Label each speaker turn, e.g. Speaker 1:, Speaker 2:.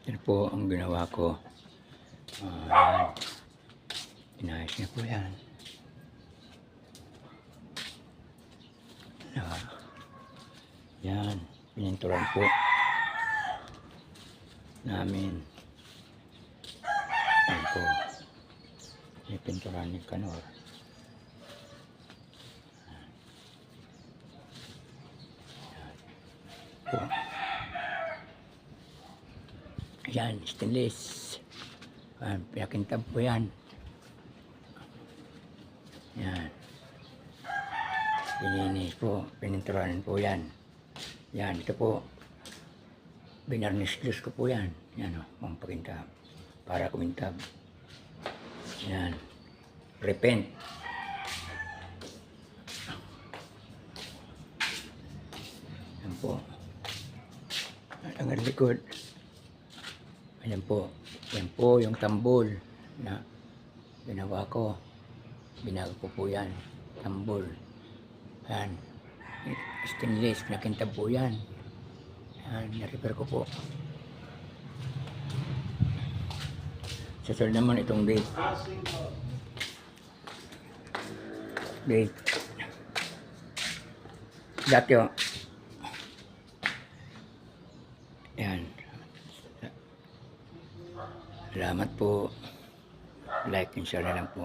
Speaker 1: Yan po ang ginawa ko. Yan. Inayos niya po yan. Yan. Pininturan po namin. Yan po. Pinturan ni Kanor. Po. Yan, stainless. Pinakintab po yan. Yan. Pininis po, pininturanan po yan. Yan, ito po. Binarnish ko po yan. Yan o, pampakintab. Para kumintab. Yan. Repent. Yan po. At ang likod. Ayan po. Yan po yung tambol na ginawa ko. Binago ko po yan. Tambol. Yan. Stainless. Pinakintab po yan. Yan. Na-repair ko po. Sasunod naman itong date. Date. Dati o. Yan. Salamat po. Like and share na lang po.